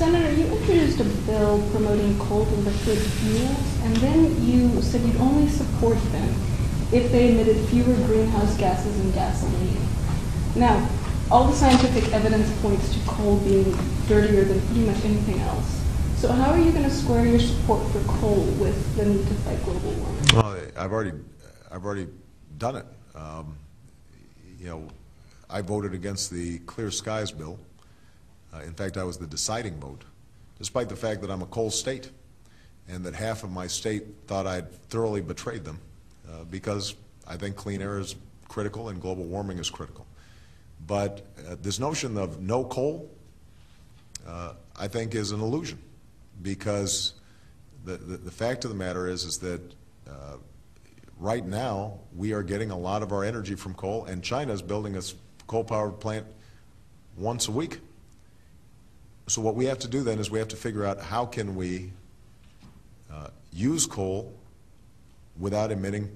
Senator, you introduced a bill promoting coal to liquid fuels, and then you said you'd only support them if they emitted fewer greenhouse gases than gasoline. Now, all the scientific evidence points to coal being dirtier than pretty much anything else. So how are you going to square your support for coal with the need to fight global warming? Well, I've already done it. You know, I voted against the Clear Skies bill. In fact, I was the deciding vote, despite the fact that I'm a coal state, and that half of my state thought I'd thoroughly betrayed them, because I think clean air is critical and global warming is critical. But this notion of no coal, I think, is an illusion, because the fact of the matter is that right now we are getting a lot of our energy from coal, and China is building a coal-powered plant once a week. So what we have to do then is we have to figure out how can we use coal without emitting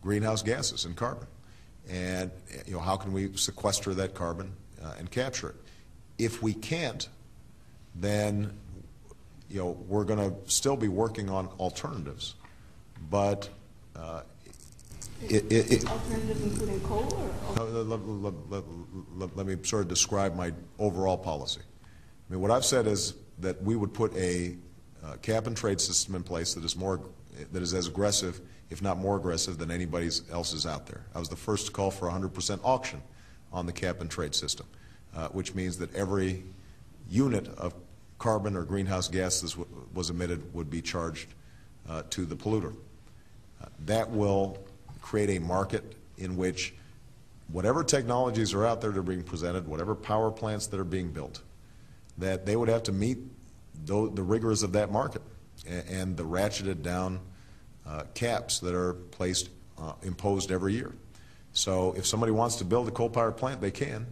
greenhouse gases and carbon, and how can we sequester that carbon and capture it. If we can't, then we're going to still be working on alternatives, but alternatives including coal, or let me sort of describe my overall policy. I mean, what I've said is that we would put a cap and trade system in place that is as aggressive, if not more aggressive, than anybody else's out there. I was the first to call for 100% auction on the cap and trade system, which means that every unit of carbon or greenhouse gas that was emitted would be charged to the polluter. That will create a market in which whatever technologies are out there that are being presented, whatever power plants that are being built, that they would have to meet the rigors of that market and the ratcheted down caps that are imposed every year. So if somebody wants to build a coal-powered plant, they can.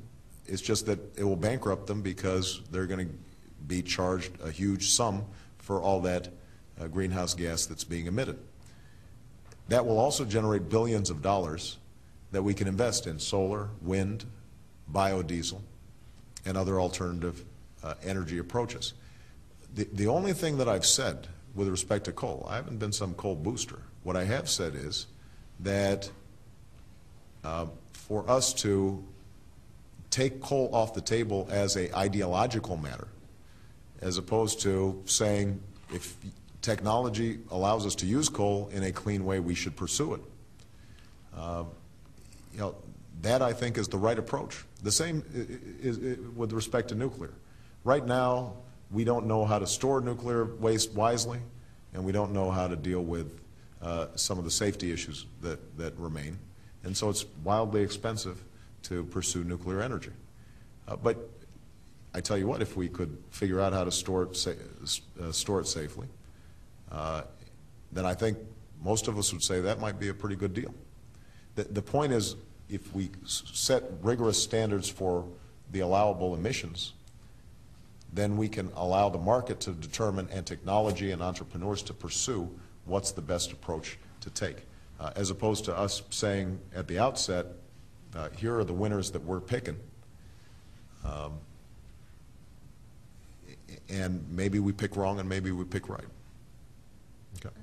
It's just that it will bankrupt them because they're going to be charged a huge sum for all that greenhouse gas that's being emitted. That will also generate billions of dollars that we can invest in solar, wind, biodiesel, and other alternative energy approaches. The only thing that I've said with respect to coal, I haven't been some coal booster. What I have said is that for us to take coal off the table as an ideological matter, as opposed to saying if technology allows us to use coal in a clean way, we should pursue it. That I think is the right approach. The same is with respect to nuclear. Right now, we don't know how to store nuclear waste wisely, and we don't know how to deal with some of the safety issues that remain. And so it's wildly expensive to pursue nuclear energy. But I tell you what, if we could figure out how to store it safely, then I think most of us would say that might be a pretty good deal. The point is, if we set rigorous standards for the allowable emissions, then we can allow the market to determine, and technology and entrepreneurs to pursue what's the best approach to take, as opposed to us saying at the outset, here are the winners that we're picking, and maybe we pick wrong and maybe we pick right. Okay.